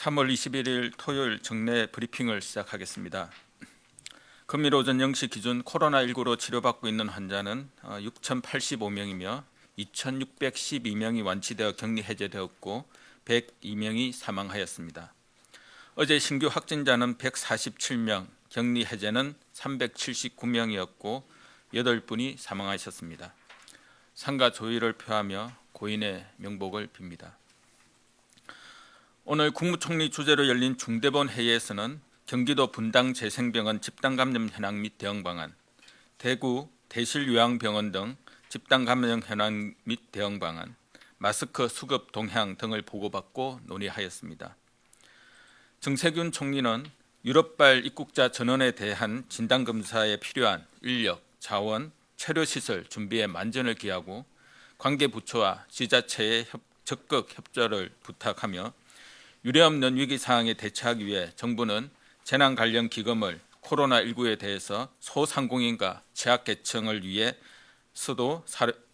3월 21일 토요일 정례 브리핑을 시작하겠습니다. 금일 오전 0시 기준 코로나19로 치료받고 있는 환자는 6,085명이며 2,612명이 완치되어 격리 해제되었고 102명이 사망하였습니다. 어제 신규 확진자는 147명, 격리 해제는 379명이었고 8분이 사망하셨습니다. 상가 조의를 표하며 고인의 명복을 빕니다. 오늘 국무총리 주재로 열린 중대본 회의에서는 경기도 분당 재생병원 집단감염 현황 및 대응 방안, 대구 대실요양병원 등 집단감염 현황 및 대응 방안, 마스크 수급 동향 등을 보고받고 논의하였습니다. 정세균 총리는 유럽발 입국자 전원에 대한 진단검사에 필요한 인력, 자원, 체류시설 준비에 만전을 기하고 관계부처와 지자체의 적극 협조를 부탁하며 유례없는 위기 상황에 대처하기 위해 정부는 재난 관련 기금을 코로나19에 대해서 소상공인과 취약계층을 위해서도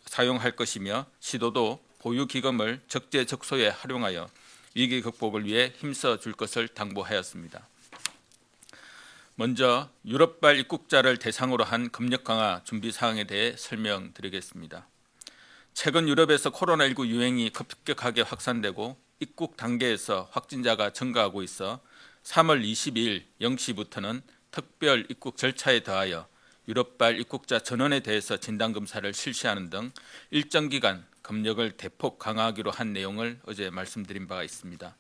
사용할 것이며 시도도 보유 기금을 적재적소에 활용하여 위기 극복을 위해 힘써 줄 것을 당부하였습니다. 먼저 유럽발 입국자를 대상으로 한 검역 강화 준비 사항에 대해 설명드리겠습니다. 최근 유럽에서 코로나19 유행이 급격하게 확산되고 입국 단계에서 확진자가 증가하고 있어 3월 22일 0시부터는 특별 입국 절차에 더하여 유럽발 입국자 전원에 대해서 진단검사를 실시하는 등 일정 기간 검역을 대폭 강화하기로 한 내용을 어제 말씀드린 바가 있습니다.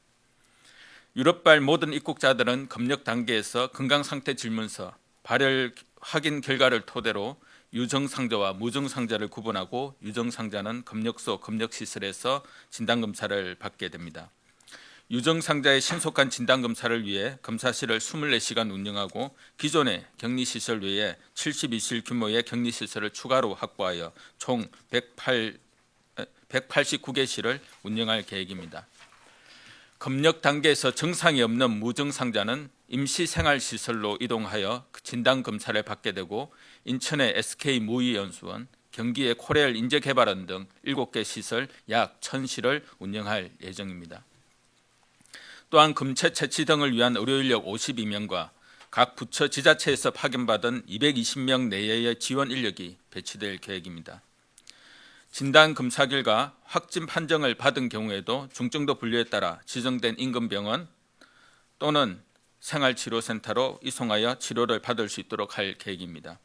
유럽발 모든 입국자들은 검역 단계에서 건강상태 질문서, 발열 확인 결과를 토대로 유증상자와 무증상자를 구분하고 유증상자는 검역소 검역시설에서 진단검사를 받게 됩니다. 유증상자의 신속한 진단검사를 위해 검사실을 24시간 운영하고 기존의 격리시설 외에 72실 규모의 격리시설을 추가로 확보하여 총 189개실을 운영할 계획입니다. 검역 단계에서 증상이 없는 무증상자는 임시생활시설로 이동하여 진단검사를 받게 되고 인천의 SK 무의연수원, 경기의 코레일 인재개발원 등 7개 시설 약 1,000실을 운영할 예정입니다. 또한 금체 채취 등을 위한 의료인력 52명과 각 부처 지자체에서 파견받은 220명 내외의 지원 인력이 배치될 계획입니다. 진단 검사 결과 확진 판정을 받은 경우에도 중증도 분류에 따라 지정된 인근병원 또는 생활치료센터로 이송하여 치료를 받을 수 있도록 할 계획입니다.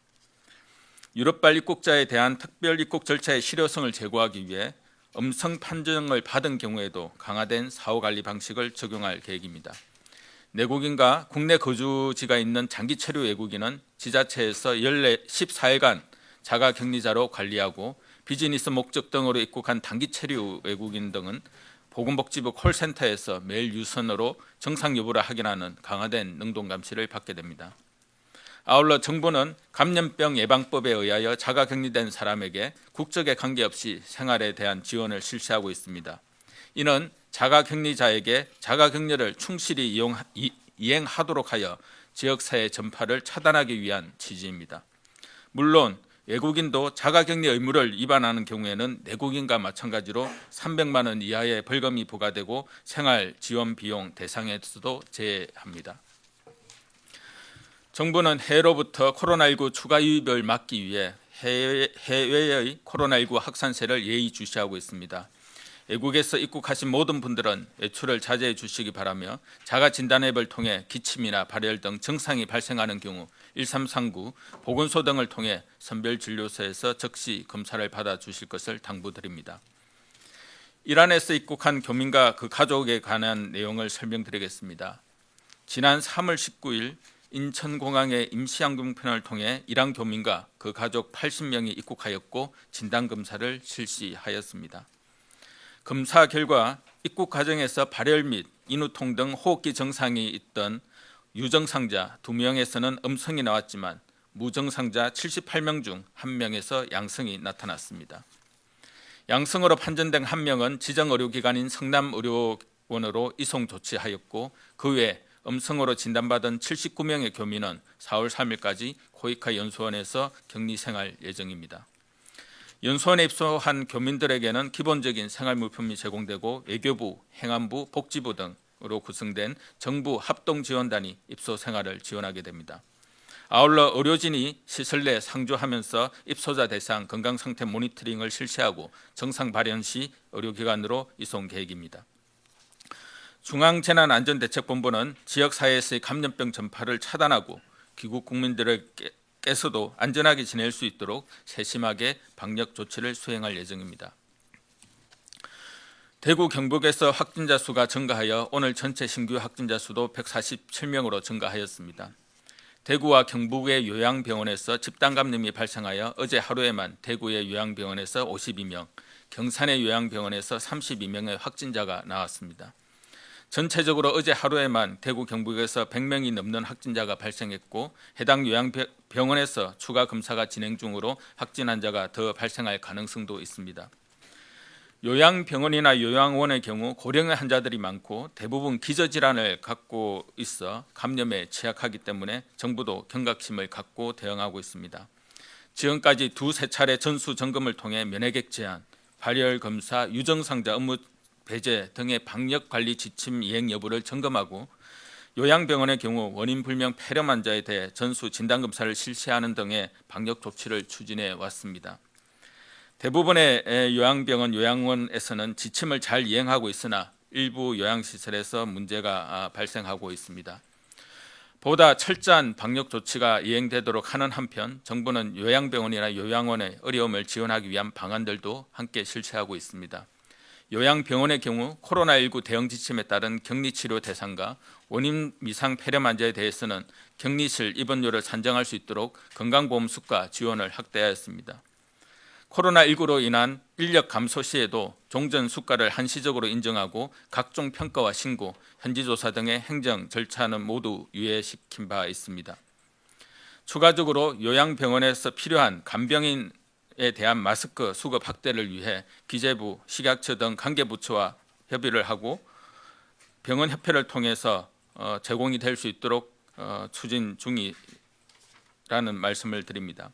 유럽발 입국자에 대한 특별 입국 절차의 실효성을 제고하기 위해 음성 판정을 받은 경우에도 강화된 사후관리 방식을 적용할 계획입니다. 내국인과 국내 거주지가 있는 장기 체류 외국인은 지자체에서 14일간 자가격리자로 관리하고 비즈니스 목적 등으로 입국한 단기 체류 외국인 등은 보건복지부 콜센터에서 매일 유선으로 정상 여부를 확인하는 강화된 능동 감시를 받게 됩니다. 아울러 정부는 감염병 예방법에 의하여 자가격리된 사람에게 국적에 관계없이 생활에 대한 지원을 실시하고 있습니다. 이는 자가격리자에게 자가격리를 충실히 이행하도록 하여 지역사회 전파를 차단하기 위한 취지입니다. 물론 외국인도 자가격리 의무를 위반하는 경우에는 내국인과 마찬가지로 300만 원 이하의 벌금이 부과되고 생활지원 비용 대상에서도 제외합니다. 정부는 해외로부터 코로나19 추가 유입을 막기 위해 해외의 코로나19 확산세를 예의주시하고 있습니다. 외국에서 입국하신 모든 분들은 외출을 자제해 주시기 바라며 자가진단 앱을 통해 기침이나 발열 등 증상이 발생하는 경우 1339 보건소 등을 통해 선별진료소에서 즉시 검사를 받아 주실 것을 당부드립니다. 이란에서 입국한 교민과 그 가족에 관한 내용을 설명드리겠습니다. 지난 3월 19일 인천공항의 임시항공편을 통해 이란 교민과 그 가족 80명이 입국하였고 진단검사를 실시하였습니다. 검사 결과 입국 과정에서 발열 및 인후통 등 호흡기 증상이 있던 유증상자 2명에서는 음성이 나왔지만 무증상자 78명 중 1명에서 양성이 나타났습니다. 양성으로 판정된 1명은 지정의료기관인 성남의료원으로 이송 조치하였고 그 외 음성으로 진단받은 79명의 교민은 4월 3일까지 코이카 연수원에서 격리생활 예정입니다. 연수원에 입소한 교민들에게는 기본적인 생활물품이 제공되고 외교부, 행안부, 복지부 등 으로 구성된 정부 합동지원단이 입소 생활을 지원하게 됩니다. 아울러 의료진이 시설 내 상주하면서 입소자 대상 건강상태 모니터링을 실시하고 정상 발현 시 의료기관으로 이송 계획입니다. 중앙재난안전대책본부는 지역사회에서의 감염병 전파를 차단하고 귀국 국민들께서도 안전하게 지낼 수 있도록 세심하게 방역 조치를 수행할 예정입니다. 대구 경북에서 확진자 수가 증가하여 오늘 전체 신규 확진자 수도 147명으로 증가하였습니다. 대구와 경북의 요양병원에서 집단 감염이 발생하여 어제 하루에만 대구의 요양병원에서 52명, 경산의 요양병원에서 32명의 확진자가 나왔습니다. 전체적으로 어제 하루에만 대구 경북에서 100명이 넘는 확진자가 발생했고 해당 요양병원에서 추가 검사가 진행 중으로 확진 환자가 더 발생할 가능성도 있습니다. 요양병원이나 요양원의 경우 고령의 환자들이 많고 대부분 기저질환을 갖고 있어 감염에 취약하기 때문에 정부도 경각심을 갖고 대응하고 있습니다. 지금까지 두세 차례 전수 점검을 통해 면회객 제한, 발열 검사, 유증상자 업무 배제 등의 방역 관리 지침 이행 여부를 점검하고 요양병원의 경우 원인 불명 폐렴 환자에 대해 전수 진단 검사를 실시하는 등의 방역 조치를 추진해 왔습니다. 대부분의 요양병원, 요양원에서는 지침을 잘 이행하고 있으나 일부 요양시설에서 문제가 발생하고 있습니다. 보다 철저한 방역 조치가 이행되도록 하는 한편 정부는 요양병원이나 요양원의 어려움을 지원하기 위한 방안들도 함께 실시하고 있습니다. 요양병원의 경우 코로나19 대응 지침에 따른 격리치료 대상과 원인 미상 폐렴 환자에 대해서는 격리실 입원료를 산정할 수 있도록 건강보험 수가 지원을 확대하였습니다. 코로나19로 인한 인력 감소 시에도 종전 수가를 한시적으로 인정하고 각종 평가와 신고, 현지조사 등의 행정 절차는 모두 유예시킨 바 있습니다. 추가적으로 요양병원에서 필요한 간병인에 대한 마스크 수급 확대를 위해 기재부, 식약처 등 관계부처와 협의를 하고 병원협회를 통해서 제공이 될 수 있도록 추진 중이라는 말씀을 드립니다.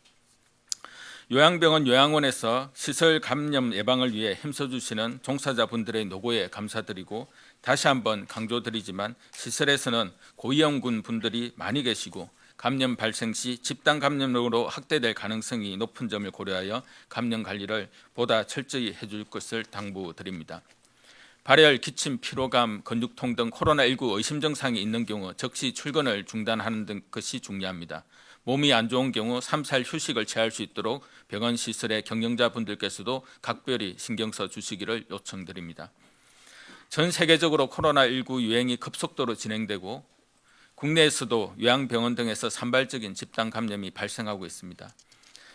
요양병원, 요양원에서 시설 감염 예방을 위해 힘써주시는 종사자분들의 노고에 감사드리고 다시 한번 강조드리지만 시설에서는 고위험군 분들이 많이 계시고 감염 발생 시 집단 감염으로 확대될 가능성이 높은 점을 고려하여 감염 관리를 보다 철저히 해줄 것을 당부드립니다. 발열, 기침, 피로감, 근육통 등 코로나19 의심 증상이 있는 경우 즉시 출근을 중단하는 등 것이 중요합니다. 몸이 안 좋은 경우 3살 휴식을 취할 수 있도록 병원 시설의 경영자분들께서도 각별히 신경 써 주시기를 요청드립니다. 전 세계적으로 코로나19 유행이 급속도로 진행되고 국내에서도 요양병원 등에서 산발적인 집단 감염이 발생하고 있습니다.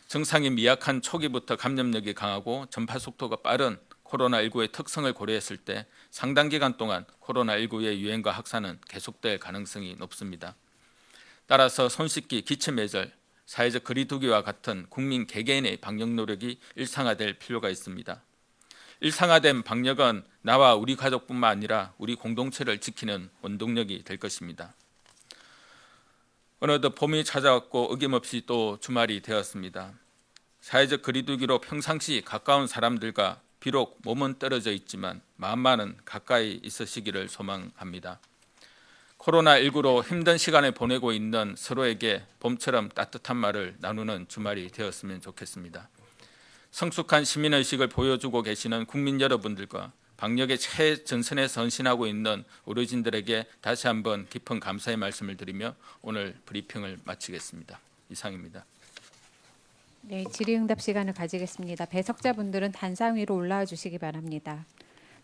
증상이 미약한 초기부터 감염력이 강하고 전파 속도가 빠른 코로나19의 특성을 고려했을 때 상당 기간 동안 코로나19의 유행과 확산은 계속될 가능성이 높습니다. 따라서 손 씻기, 기침 예절, 사회적 거리 두기와 같은 국민 개개인의 방역 노력이 일상화될 필요가 있습니다. 일상화된 방역은 나와 우리 가족뿐만 아니라 우리 공동체를 지키는 원동력이 될 것입니다. 어느덧 봄이 찾아왔고 어김없이 또 주말이 되었습니다. 사회적 거리 두기로 평상시 가까운 사람들과 비록 몸은 떨어져 있지만 마음만은 가까이 있으시기를 소망합니다. 코로나19로 힘든 시간을 보내고 있는 서로에게 봄처럼 따뜻한 말을 나누는 주말이 되었으면 좋겠습니다. 성숙한 시민의식을 보여주고 계시는 국민 여러분들과 방역의 최전선에 선신하고 있는 의료진들에게 다시 한번 깊은 감사의 말씀을 드리며 오늘 브리핑을 마치겠습니다. 이상입니다. 네, 질의응답 시간을 가지겠습니다. 배석자분들은 단상 위로 올라와 주시기 바랍니다.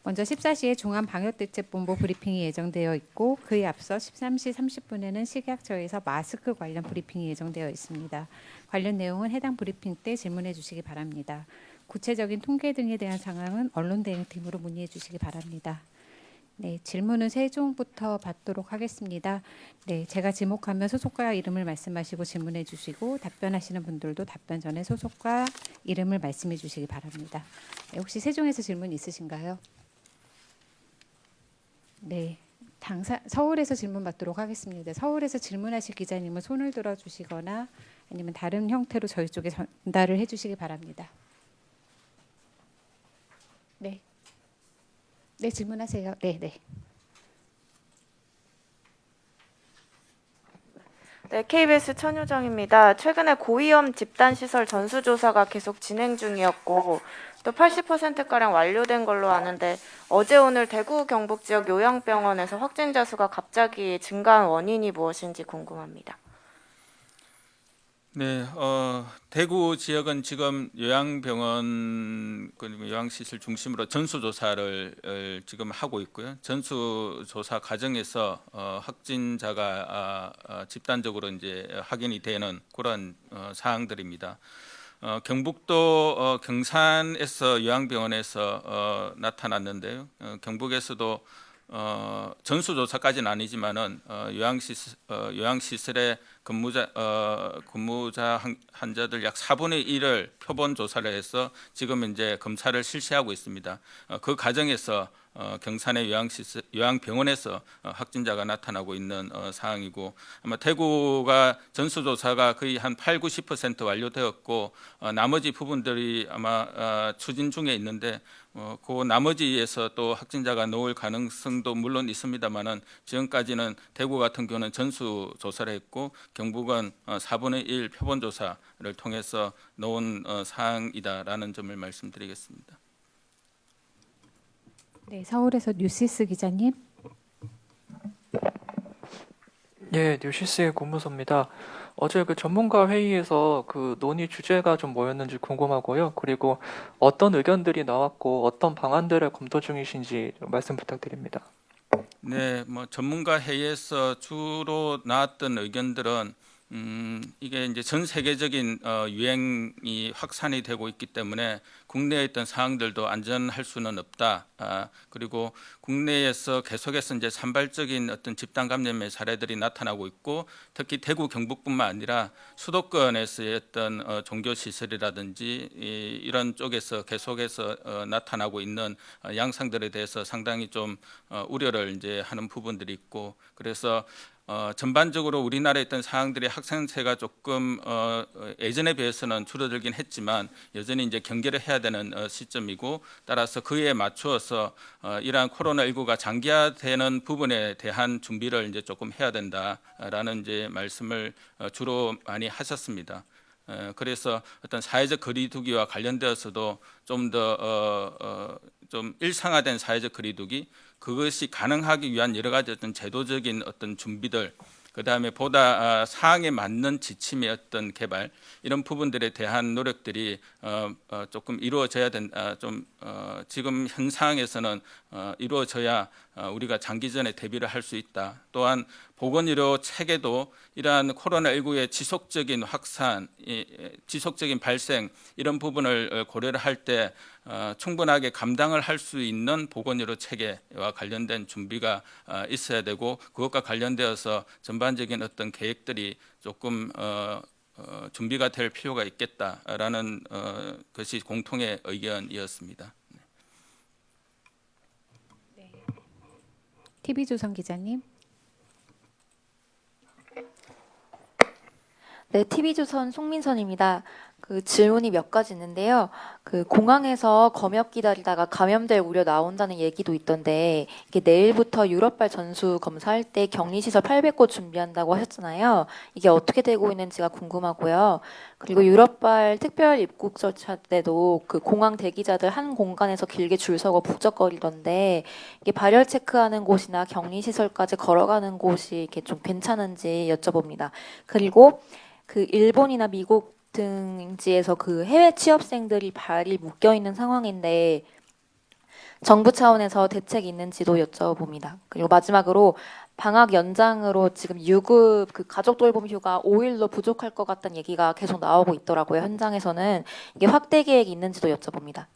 먼저 14시에 중앙방역대책본부 브리핑이 예정되어 있고 그에 앞서 13시 30분에는 식약처에서 마스크 관련 브리핑이 예정되어 있습니다. 관련 내용은 해당 브리핑 때 질문해 주시기 바랍니다. 구체적인 통계 등에 대한 상황은 언론대행팀으로 문의해 주시기 바랍니다. 네, 질문은 세종부터 받도록 하겠습니다. 네, 제가 지목하면 소속과 이름을 말씀하시고 질문해 주시고 답변하시는 분들도 답변 전에 소속과 이름을 말씀해 주시기 바랍니다. 네, 혹시 세종에서 질문 있으신가요? 네, 서울에서 질문 받도록 하겠습니다. 서울에서 질문하실 기자님은 손을 들어주시거나 아니면 다른 형태로 저희 쪽에 전달을 해주시기 바랍니다. 네, 네 질문하세요. 네, 네. 네, KBS 천유정입니다. 최근에 고위험 집단시설 전수조사가 계속 진행 중이었고 또 80%가량 완료된 걸로 아는데 어제 오늘 대구 경북 지역 요양병원에서 확진자 수가 갑자기 증가한 원인이 무엇인지 궁금합니다. 네, 대구 지역은 지금 요양병원 그리고 요양시설 중심으로 전수조사를 지금 하고 있고요. 전수조사 과정에서 확진자가 집단적으로 이제 확인이 되는 그런 사항들입니다. 경북도 경산에서 요양병원에서 나타났는데요. 경북에서도 전수조사까지는 아니지만은 요양시설의 근무자 환자들 약 4분의 1을 표본 조사를 해서 지금 이제 검사를 실시하고 있습니다. 그 과정에서 경산의 요양병원에서 확진자가 나타나고 있는 상황이고 아마 대구가 전수조사가 거의 한 8, 90% 완료되었고 나머지 부분들이 아마 추진 중에 있는데 그 나머지에서 또 확진자가 나올 가능성도 물론 있습니다만은 지금까지는 대구 같은 경우는 전수조사를 했고 경북은 4분의 1 표본조사를 통해서 나온 사항이다라는 점을 말씀드리겠습니다. 네, 서울에서 뉴시스 기자님. 예, 뉴시스의 고무서입니다. 어제 그 전문가 회의에서 그 논의 주제가 좀 뭐였는지 궁금하고요. 그리고 어떤 의견들이 나왔고 어떤 방안들을 검토 중이신지 좀 말씀 부탁드립니다. 네, 뭐 전문가 회의에서 주로 나왔던 의견들은 이게 이제 전 세계적인 유행이 확산이 되고 있기 때문에 국내에 있던 사항들도 안전할 수는 없다. 그리고 국내에서 계속해서 이제 산발적인 어떤 집단 감염의 사례들이 나타나고 있고 특히 대구 경북뿐만 아니라 수도권에서의 어떤 종교 시설이라든지 이런 쪽에서 계속해서 나타나고 있는 양상들에 대해서 상당히 좀 우려를 이제 하는 부분들이 있고 그래서 전반적으로 우리나라에 있던 사항들의 확산세가 조금 예전에 비해서는 줄어들긴 했지만 여전히 이제 경계를 해야 되는 시점이고 따라서 그에 맞추어서 이러한 코로나19가 장기화되는 부분에 대한 준비를 이제 조금 해야 된다라는 이제 말씀을 주로 많이 하셨습니다. 그래서 어떤 사회적 거리두기와 관련되어서도 좀 더 좀 일상화된 사회적 거리두기 그것이 가능하기 위한 여러 가지 어떤 제도적인 어떤 준비들 그다음에 보다 사항에 맞는 지침의 어떤 개발 이런 부분들에 대한 노력들이 조금 이루어져야 지금 현 상황에서는 이루어져야 우리가 장기전에 대비를 할 수 있다. 또한 보건의료 체계도 이러한 코로나19의 지속적인 확산, 지속적인 발생 이런 부분을 고려를 할 때 충분하게 감당을 할 수 있는 보건의료 체계와 관련된 준비가 있어야 되고 그것과 관련되어서 전반적인 어떤 계획들이 조금 준비가 될 필요가 있겠다라는 것이 공통의 의견이었습니다. TV조선 기자님. 네, TV조선 송민선입니다. 그 질문이 몇 가지 있는데요. 그 공항에서 검역 기다리다가 감염될 우려 나온다는 얘기도 있던데 이게 내일부터 유럽발 전수 검사할 때 격리시설 800곳 준비한다고 하셨잖아요. 이게 어떻게 되고 있는지가 궁금하고요. 그리고 유럽발 특별 입국 절차 때도 그 공항 대기자들 한 공간에서 길게 줄 서고 북적거리던데 이게 발열 체크하는 곳이나 격리시설까지 걸어가는 곳이 이렇게 좀 괜찮은지 여쭤봅니다. 그리고 그 일본이나 미국 등지에서 그 해외 취업생들이 발이 묶여 있는 상황인데 정부 차원에서 대책이 있는지도 여쭤봅니다. 그리고 마지막으로 방학 연장으로 지금 유급 그 가족 돌봄 휴가 5일로 부족할 것 같다는 얘기가 계속 나오고 있더라고요. 현장에서는 이게 확대 계획이 있는지도 여쭤봅니다.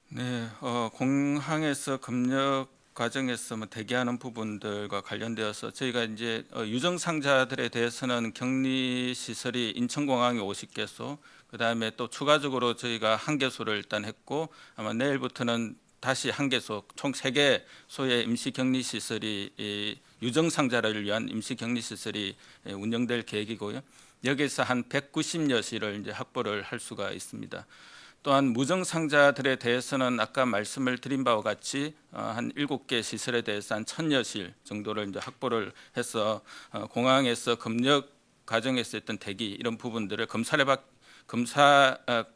네, 공항에서 검역 과정에서 뭐 대기하는 부분들과 관련되어서 저희가 이제 유증상자들에 대해서는 격리 시설이 인천공항에 50개소, 그 다음에 또 추가적으로 저희가 1개소를 일단 했고 아마 내일부터는 다시 1개소, 총 3개소의 임시격리 시설이 유증상자를 위한 임시격리 시설이 운영될 계획이고요. 여기서 한 190여실을 이제 확보를 할 수가 있습니다. 또한 무증상자들에 대해서는 아까 말씀을 드린 바와 같이 한 7개 시설에 대해서 한 1000여실 정도를 이제 확보를 해서 공항에서 검역 과정에서 했던 대기 이런 부분들을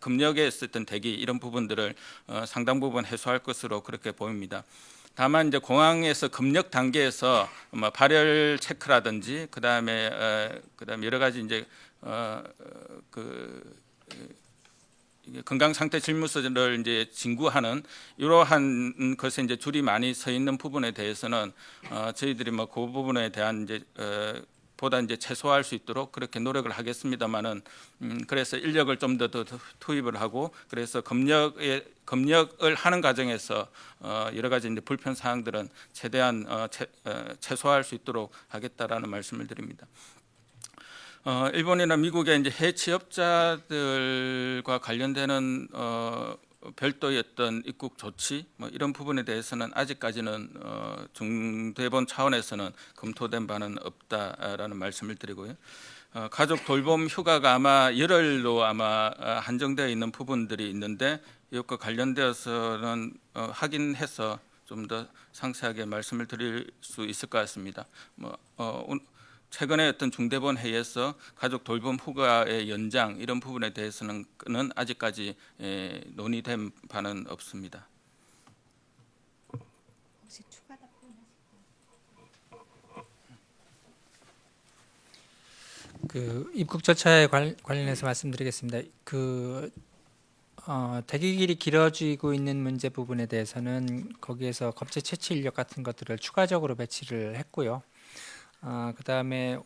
검역에 있었던 대기 이런 부분들을 상당 부분 해소할 것으로 그렇게 보입니다. 다만 이제 공항에서 검역 단계에서 발열 체크라든지 그다음에 여러 가지 이제 건강 상태 질문서를 이제 진구하는 이러한 것에 이제 줄이 많이 서 있는 부분에 대해서는 저희들이 그 부분에 대한 이제 보다 이제 최소화할 수 있도록 그렇게 노력을 하겠습니다만은 그래서 인력을 좀 더 투입을 하고 그래서 검역을 하는 과정에서 여러 가지 이제 불편 사항들은 최대한 최소화할 수 있도록 하겠다라는 말씀을 드립니다. 일본이나 미국의 이제 해외 취업자들과 관련되는 별도의 어떤 입국 조치 이런 부분에 대해서는 아직까지는 중대본 차원에서는 검토된 바는 없다라는 말씀을 드리고요. 가족 돌봄 휴가가 아마 열흘로 아마 한정되어 있는 부분들이 있는데 이것과 관련되어서는 확인해서 좀 더 상세하게 말씀을 드릴 수 있을 것 같습니다. 최근에 어떤 중대본 회의에서 가족 돌봄 휴가의 연장 이런 부분에 대해서는 아직까지 논의된 바는 없습니다. 혹시 추가 답변하실까요? 입국 절차에 관련해서 말씀드리겠습니다. 대기길이 길어지고 있는 문제 부분에 대해서는 거기에서 검체 채취 인력 같은 것들을 추가적으로 배치를 했고요. 그다음에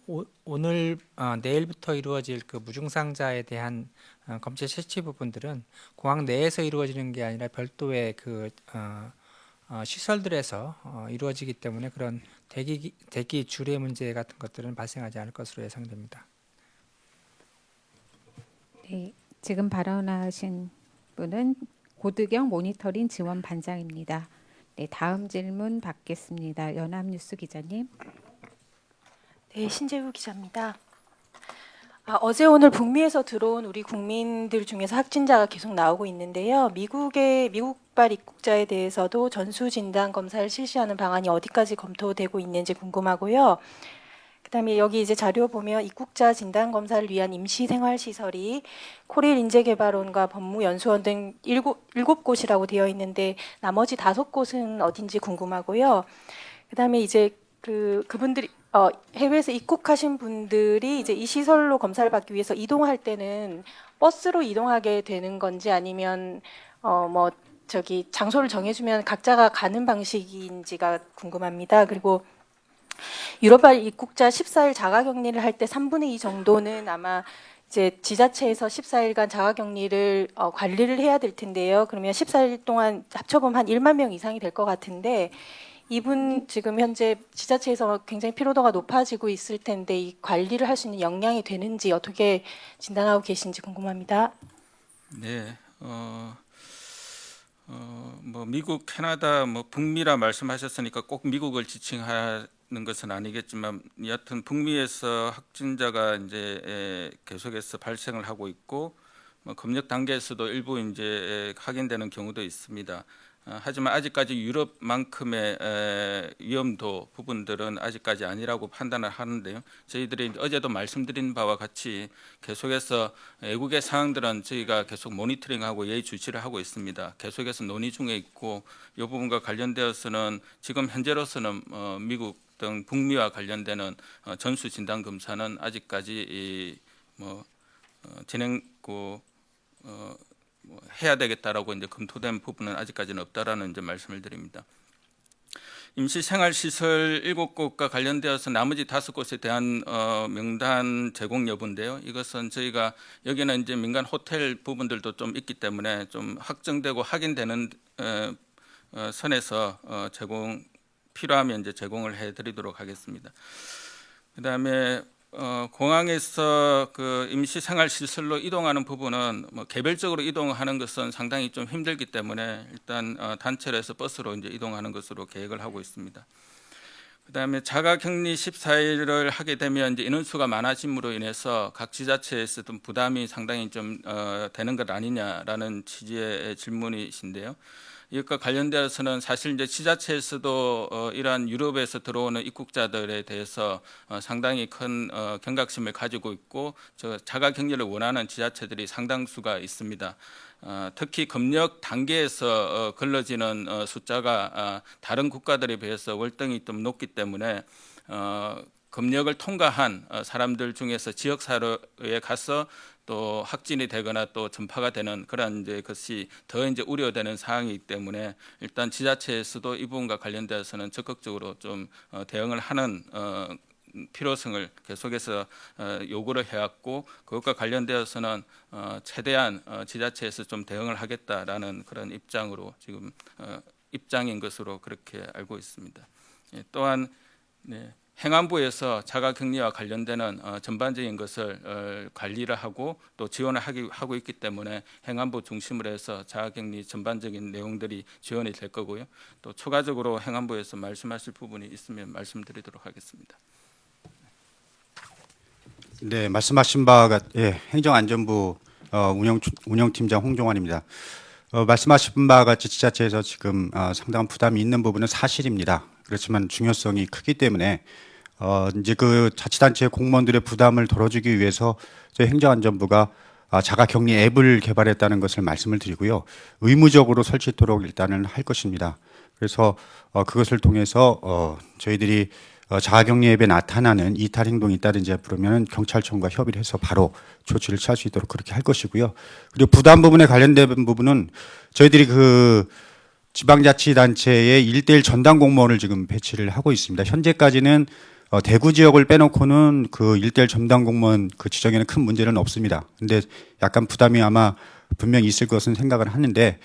내일부터 이루어질 무증상자에 대한 검체 채취 부분들은 공항 내에서 이루어지는 게 아니라 별도의 시설들에서 이루어지기 때문에 그런 대기 줄의 문제 같은 것들은 발생하지 않을 것으로 예상됩니다. 네, 지금 발언하신 분은 고드경 모니터링 지원 반장입니다. 네, 다음 질문 받겠습니다. 연합뉴스 기자님. 네, 신재우 기자입니다. 어제 오늘 북미에서 들어온 우리 국민들 중에서 확진자가 계속 나오고 있는데요. 미국발 입국자에 대해서도 전수 진단 검사를 실시하는 방안이 어디까지 검토되고 있는지 궁금하고요. 그다음에 여기 이제 자료 보면 입국자 진단 검사를 위한 임시 생활 시설이 코리일 인재개발원과 법무연수원 등 7곳이라고 되어 있는데 나머지 5곳은 어딘지 궁금하고요. 그다음에 이제 그분들이 해외에서 입국하신 분들이 이제 이 시설로 검사를 받기 위해서 이동할 때는 버스로 이동하게 되는 건지 아니면 장소를 정해주면 각자가 가는 방식인지가 궁금합니다. 그리고 유럽발 입국자 14일 자가격리를 할 때 3분의 2 정도는 아마 이제 지자체에서 14일간 자가격리를 관리를 해야 될 텐데요. 그러면 14일 동안 합쳐보면 한 1만 명 이상이 될 것 같은데 이분 지금 현재 지자체에서 굉장히 피로도가 높아지고 있을 텐데 이 관리를 할 수 있는 역량이 되는지 어떻게 진단하고 계신지 궁금합니다. 네, 미국, 캐나다, 북미라 말씀하셨으니까 꼭 미국을 지칭하는 것은 아니겠지만 여하튼 북미에서 확진자가 이제 계속해서 발생을 하고 있고 검역 단계에서도 일부 이제 확인되는 경우도 있습니다. 하지만 아직까지 유럽만큼의 위험도 부분들은 아직까지 아니라고 판단을 하는데요. 저희들이 어제도 말씀드린 바와 같이 계속해서 외국의 상황들은 저희가 계속 모니터링하고 예의주시를 하고 있습니다. 계속해서 논의 중에 있고 이 부분과 관련되어서는 지금 현재로서는 미국 등 북미와 관련되는 전수 진단 검사는 아직까지 해야 되겠다라고 이제 검토된 부분은 아직까지는 없다라는 이제 말씀을 드립니다. 임시생활시설 7곳과 관련되어서 나머지 5곳에 대한 명단 제공 여부인데요. 이것은 저희가 여기는 이제 민간 호텔 부분들도 좀 있기 때문에 좀 확정되고 확인되는 선에서 필요하면 이제 제공을 해드리도록 하겠습니다. 그다음에 공항에서 임시생활시설로 이동하는 부분은 개별적으로 이동하는 것은 상당히 좀 힘들기 때문에 일단 단체로 해서 버스로 이제 이동하는 것으로 계획을 하고 있습니다. 그다음에 자가격리 14일을 하게 되면 이제 인원수가 많아짐으로 인해서 각 지자체에서 좀 부담이 상당히 좀 되는 것 아니냐라는 취지의 질문이신데요. 이것과 관련되어서는 사실 이제 지자체에서도 이러한 유럽에서 들어오는 입국자들에 대해서 상당히 큰 경각심을 가지고 있고 자가격리를 원하는 지자체들이 상당수가 있습니다. 특히 검역 단계에서 걸러지는 숫자가 다른 국가들에 비해서 월등히 좀 높기 때문에 검역을 통과한 사람들 중에서 지역사회에 가서 또 확진이 되거나 또 전파가 되는 그런 이제 것이 더 이제 우려되는 상황이기 때문에 일단 지자체에서도 이 부분과 관련되어서는 적극적으로 좀 대응을 하는 필요성을 계속해서 요구를 해왔고 그것과 관련되어서는 최대한 지자체에서 좀 대응을 하겠다라는 그런 입장으로 지금 입장인 것으로 그렇게 알고 있습니다. 예, 또한 네, 행안부에서 자가격리와 관련되는 전반적인 것을 관리를 하고 또 지원을 하고 있기 때문에 행안부 중심으로 해서 자가격리 전반적인 내용들이 지원이 될 거고요. 또 추가적으로 행안부에서 말씀하실 부분이 있으면 말씀드리도록 하겠습니다. 네, 말씀하신 바가 행정안전부 운영팀장 홍종환입니다. 말씀하신 바와 같이 지자체에서 지금 상당한 부담이 있는 부분은 사실입니다. 그렇지만 중요성이 크기 때문에 이제 그 자치단체 공무원들의 부담을 덜어주기 위해서 저희 행정안전부가 자가격리 앱을 개발했다는 것을 말씀을 드리고요. 의무적으로 설치토록 일단은 할 것입니다. 그래서 그것을 통해서 저희들이 자가격리 앱에 나타나는 이탈 행동이 있다든지 그러면 경찰청과 협의를 해서 바로 조치를 취할 수 있도록 그렇게 할 것이고요. 그리고 부담 부분에 관련된 부분은 저희들이 그 지방자치단체의 1대1 전담 공무원을 지금 배치를 하고 있습니다. 현재까지는 대구 지역을 빼놓고는 그 1대1 전담 공무원 그 지정에는 큰 문제는 없습니다. 근데 약간 부담이 아마 분명히 있을 것은 생각을 하는데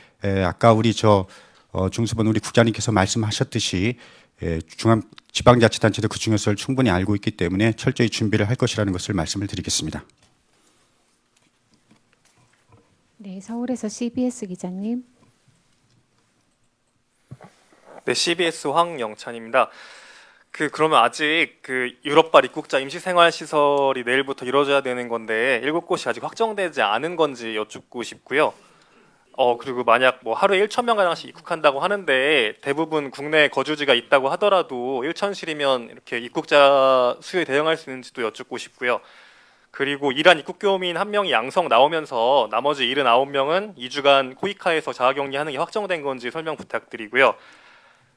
아까 우리 중수본 우리 국장님께서 말씀하셨듯이 지방자치단체도 그 중요성을 충분히 알고 있기 때문에 철저히 준비를 할 것이라는 것을 말씀을 드리겠습니다. 네, 서울에서 CBS 기자님. 네, CBS 황영찬입니다. 그러면 아직 유럽발 입국자 임시생활시설이 내일부터 이루어져야 되는 건데 7곳이 아직 확정되지 않은 건지 여쭙고 싶고요. 그리고 만약 뭐 하루에 1,000명 가량씩 입국한다고 하는데 대부분 국내 거주지가 있다고 하더라도 1,000실이면 이렇게 입국자 수요에 대응할 수 있는지도 여쭙고 싶고요. 그리고 이란 입국교민 1명이 양성 나오면서 나머지 79명은 2주간 코이카에서 자가격리하는 게 확정된 건지 설명 부탁드리고요.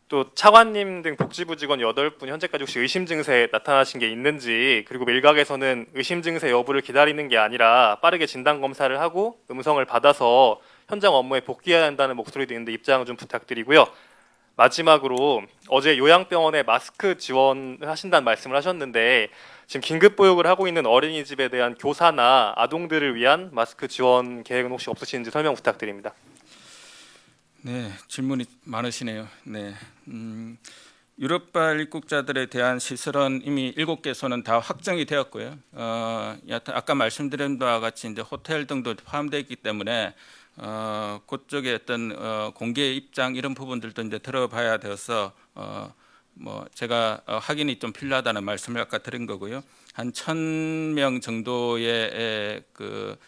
또 차관님 등 복지부 직원 8분 현재까지 혹시 의심 증세 나타나신 게 있는지, 그리고 일각에서는 의심 증세 여부를 기다리는 게 아니라 빠르게 진단 검사를 하고 음성을 받아서 현장 업무에 복귀해야 한다는 목소리도 있는데 입장을 좀 부탁드리고요. 마지막으로 어제 요양병원에 마스크 지원을 하신다는 말씀을 하셨는데 지금 긴급 보육을 하고 있는 어린이집에 대한 교사나 아동들을 위한 마스크 지원 계획은 혹시 없으신지 설명 부탁드립니다. 네, 질문이 많으시네요. 네, 유럽발 입국자들에 대한 시설은 이미 7개소는 다 확정이 되었고요. 여하튼 아까 말씀드린 바와 같이 이제 호텔 등도 포함되어 있기 때문에 그쪽에 어떤 공개 입장 이런 부분들도 이제 들어봐야 되어서 뭐 제가 확인이 좀 필요하다는 말씀을 아까 드린 거고요. 한 1,000명 정도의 그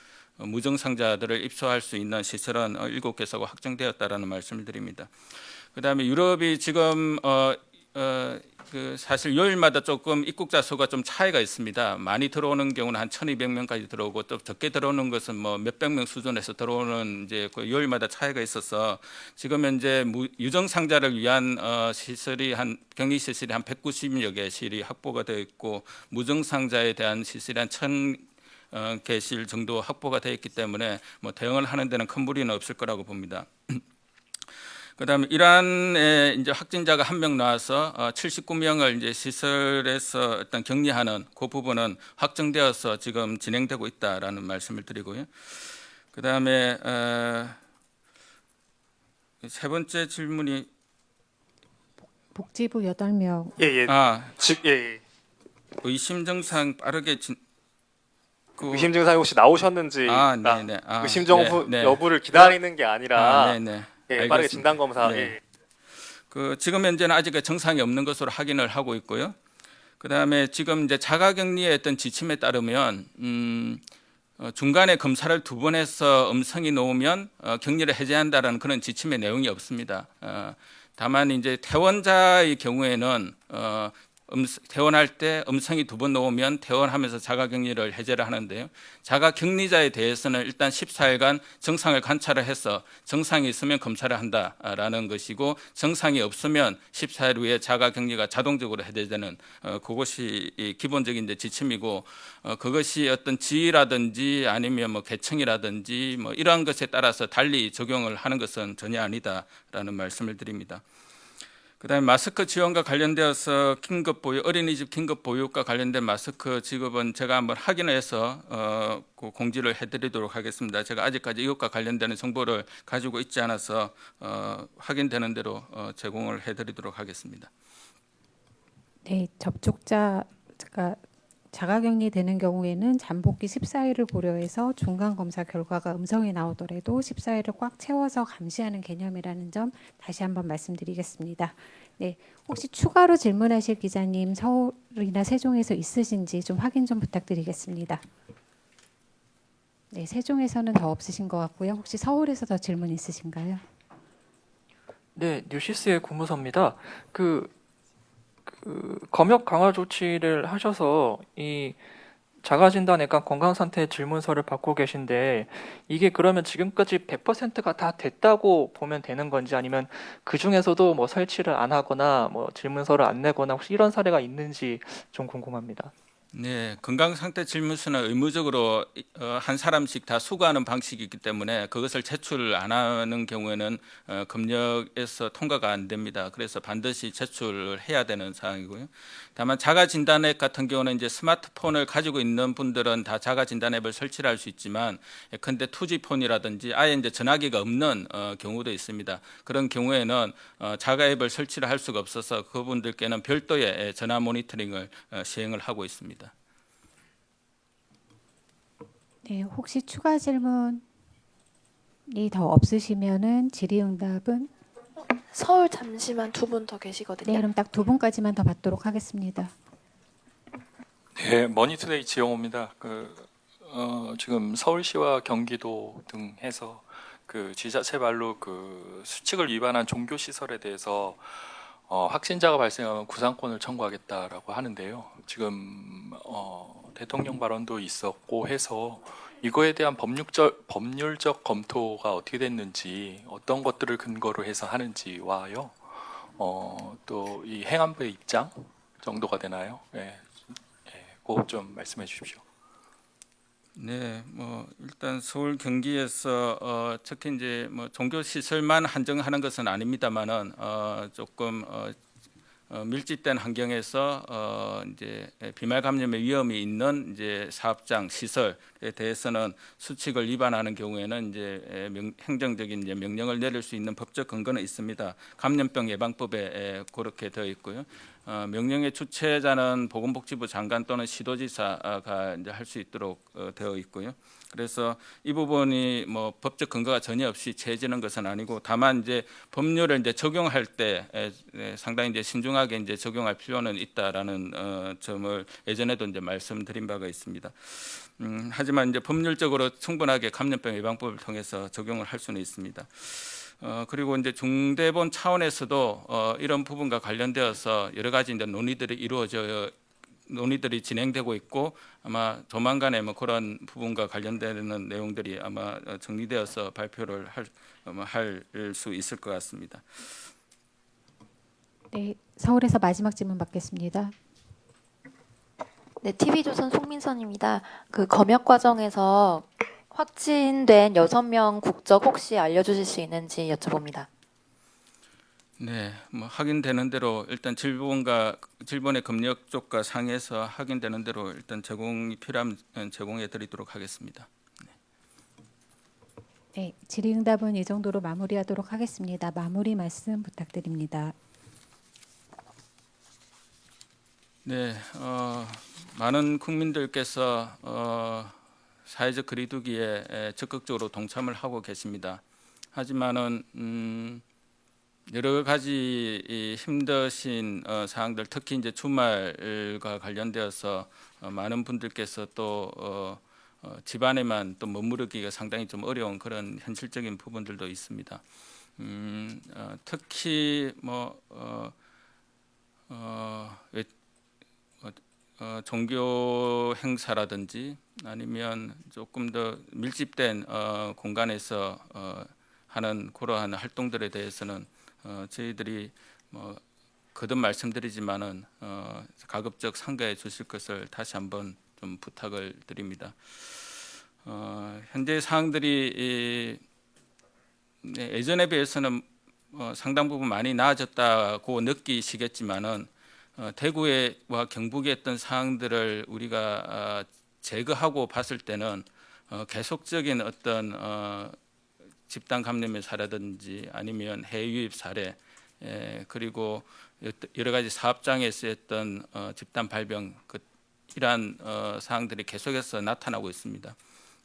무증상자들을 입소할 수 있는 시설은 7개소가 확정되었다라는 말씀을 드립니다. 그다음에 유럽이 지금 그 사실 요일마다 조금 입국자 수가 좀 차이가 있습니다. 많이 들어오는 경우는 한 1,200명까지 들어오고 또 적게 들어오는 것은 뭐 몇백 명 수준에서 들어오는 이제 그 요일마다 차이가 있어서 지금 현재 유증상자를 위한 시설이 격리 시설이 한 190여 개실이 확보가 되어 있고 무증상자에 대한 시설이 한 1,000개실 정도 확보가 되어 있기 때문에 뭐 대응을 하는 데는 큰 무리는 없을 거라고 봅니다. 그다음에 이란에 이제 확진자가 1명 나와서 79명을 이제 시설에서 어떤 격리하는 그 부분은 확정되어서 지금 진행되고 있다라는 말씀을 드리고요. 그다음에 세 번째 질문이 복지부 8명. 예. 예. 의심 증상 빠르게 의심 증상이 혹시 나오셨는지 네네. 의심 여부를 기다리는 게 아니라 네네. 빠르게 진단 검사. 네. 예. 지금 현재는 아직 증상이 없는 것으로 확인을 하고 있고요. 그다음에 지금 이제 자가격리의 어떤 지침에 따르면 중간에 검사를 2번 해서 음성이 나오면 격리를 해제한다라는 그런 지침의 내용이 없습니다. 다만 이제 퇴원자의 경우에는 퇴원할 때 음성이 2번 나오면 퇴원하면서 자가격리를 해제를 하는데요. 자가격리자에 대해서는 일단 14일간 정상을 관찰을 해서 정상이 있으면 검사를 한다라는 것이고 정상이 없으면 14일 후에 자가격리가 자동적으로 해제되는 그것이 이 기본적인 이제 지침이고 그것이 어떤 지위라든지 아니면 뭐 계층이라든지 뭐 이러한 것에 따라서 달리 적용을 하는 것은 전혀 아니다라는 말씀을 드립니다. 그다음에 마스크 지원과 관련되어서 긴급 보유, 어린이집 긴급 보육과 관련된 마스크 지급은 제가 한번 확인을 해서 공지를 해드리도록 하겠습니다. 제가 아직까지 이것과 관련되는 정보를 가지고 있지 않아서 확인되는 대로 제공을 해드리도록 하겠습니다. 네, 접촉자가 자가격리 되는 경우에는 잠복기 14일을 고려해서 중간검사 결과가 음성이 나오더라도 14일을 꽉 채워서 감시하는 개념이라는 점 다시 한번 말씀드리겠습니다. 네, 혹시 추가로 질문하실 기자님 서울이나 세종에서 있으신지 좀 확인 좀 부탁드리겠습니다. 네, 세종에서는 더 없으신 것 같고요. 혹시 서울에서 더 질문 있으신가요? 네, 뉴시스의 고무서입니다. 검역 강화 조치를 하셔서 이 자가진단액과 건강상태 질문서를 받고 계신데 이게 그러면 지금까지 100%가 다 됐다고 보면 되는 건지 아니면 그 중에서도 뭐 설치를 안 하거나 뭐 질문서를 안 내거나 혹시 이런 사례가 있는지 좀 궁금합니다. 네, 건강 상태 질문서는 의무적으로 한 사람씩 다 수거하는 방식이기 때문에 그것을 제출 안 하는 경우에는 검역에서 통과가 안 됩니다. 그래서 반드시 제출을 해야 되는 사항이고요. 다만 자가 진단앱 같은 경우는 이제 스마트폰을 가지고 있는 분들은 다 자가 진단 앱을 설치를 할 수 있지만 예컨대 투지폰이라든지 아예 이제 전화기가 없는 경우도 있습니다. 그런 경우에는 자가 앱을 설치를 할 수가 없어서 그분들께는 별도의 전화 모니터링을 시행을 하고 있습니다. 네, 혹시 추가 질문이 더 없으시면은 질의응답은 서울 잠시만 2분 더 네, 계시거든요. 그럼 딱 2분까지만 더 받도록 하겠습니다. 네, 머니투데이 지영호입니다. 지금 서울시와 경기도 등 해서 지자체 발로 수칙을 위반한 종교 시설에 대해서 확진자가 발생하면 구상권을 청구하겠다라고 하는데요. 지금 대통령 발언도 있었고 해서 이거에 대한 법률적 검토가 어떻게 됐는지 어떤 것들을 근거로 해서 하는지와요. 또 이 행안부의 입장 정도가 되나요? 네, 그거 좀 말씀해 주십시오. 네, 일단 서울 경기에서 특히 이제 종교 시설만 한정하는 것은 아닙니다만은 조금 밀집된 환경에서 이제 비말 감염의 위험이 있는 이제 사업장 시설에 대해서는 수칙을 위반하는 경우에는 이제 행정적인 이제 명령을 내릴 수 있는 법적 근거는 있습니다. 감염병 예방법에 그렇게 되어 있고요. 명령의 주체자는 보건복지부 장관 또는 시도지사가 이제 할 수 있도록 되어 있고요. 그래서 이 부분이 법적 근거가 전혀 없이 채해지는 것은 아니고 다만 이제 법률을 이제 적용할 때 상당히 이제 신중하게 이제 적용할 필요는 있다라는 점을 예전에도 이제 말씀드린 바가 있습니다. 하지만 이제 법률적으로 충분하게 감염병 예방법을 통해서 적용을 할 수는 있습니다. 그리고 이제 중대본 차원에서도 이런 부분과 관련되어서 여러 가지 이제 논의들이 진행되고 있고 아마 조만간에 그런 부분과 관련되는 내용들이 아마 정리되어서 발표를 할 수 있을 것 같습니다. 네, 서울에서 마지막 질문 받겠습니다. 네, TV조선 송민선입니다. 검역 과정에서 확진된 6명 국적 혹시 알려주실 수 있는지 여쭤봅니다. 네, 확인되는 대로 일단 질본의 검역 쪽과 상의해서 확인되는 대로 일단 제공이 필요하면 제공해드리도록 하겠습니다. 네, 질의응답은 이 정도로 마무리하도록 하겠습니다. 마무리 말씀 부탁드립니다. 네, 많은 국민들께서 사회적 거리두기에 적극적으로 동참을 하고 계십니다. 하지만은 여러 가지 이 힘드신 사항들, 특히 이제 주말과 관련되어서 많은 분들께서 또 집안에만 또 머무르기가 상당히 좀 어려운 그런 현실적인 부분들도 있습니다. 특히 종교 행사라든지 아니면 조금 더 밀집된 공간에서 하는 그러한 활동들에 대해서는 저희들이 거듭 말씀드리지만은 가급적 상가해 주실 것을 다시 한번 좀 부탁을 드립니다. 현재 사항들이 예전에 비해서는 상당 부분 많이 나아졌다고 느끼시겠지만은 대구와 경북에 했던 사항들을 우리가 제거하고 봤을 때는 계속적인 어떤 집단 감염의 사례든지 아니면 해외 유입 사례 그리고 여러 가지 사업장에 쓰였던 집단 발병 이러한 사항들이 계속해서 나타나고 있습니다.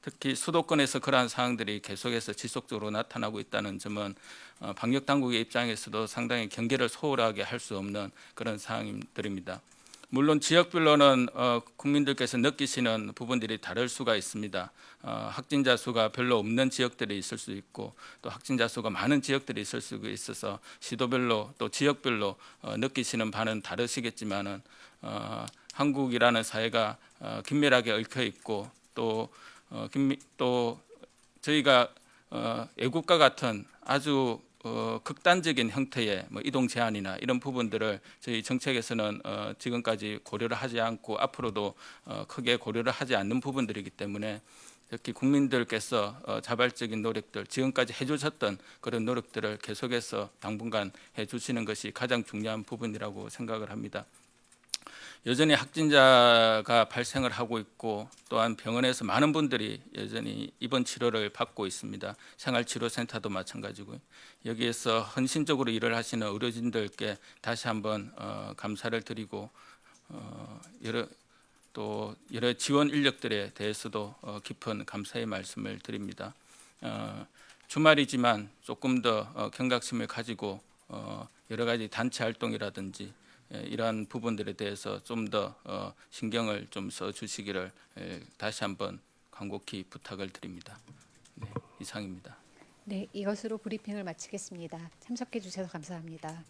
특히 수도권에서 그러한 사항들이 계속해서 지속적으로 나타나고 있다는 점은 방역 당국의 입장에서도 상당히 경계를 소홀하게 할 수 없는 그런 사항들입니다. 물론 지역별로는 국민들께서 느끼시는 부분들이 다를 수가 있습니다. 확진자 수가 별로 없는 지역들이 있을 수 있고 또 확진자 수가 많은 지역들이 있을 수 있어서 시도별로 또 지역별로 느끼시는 바는 다르시겠지만은 한국이라는 사회가 긴밀하게 얽혀 있고 또 저희가 애국과 같은 아주 극단적인 형태의 이동 제한이나 이런 부분들을 저희 정책에서는 지금까지 고려를 하지 않고 앞으로도 크게 고려를 하지 않는 부분들이기 때문에 특히 국민들께서 자발적인 노력들 지금까지 해주셨던 그런 노력들을 계속해서 당분간 해주시는 것이 가장 중요한 부분이라고 생각을 합니다. 여전히 확진자가 발생을 하고 있고 또한 병원에서 많은 분들이 여전히 입원 치료를 받고 있습니다. 생활치료센터도 마찬가지고요. 여기에서 헌신적으로 일을 하시는 의료진들께 다시 한번 감사를 드리고 여러 지원 인력들에 대해서도 깊은 감사의 말씀을 드립니다. 주말이지만 조금 더 경각심을 가지고 여러 가지 단체 활동이라든지 이러한 부분들에 대해서 좀 더 신경을 좀 써주시기를 다시 한번 간곡히 부탁을 드립니다. 네, 이상입니다. 네, 이것으로 브리핑을 마치겠습니다. 참석해 주셔서 감사합니다.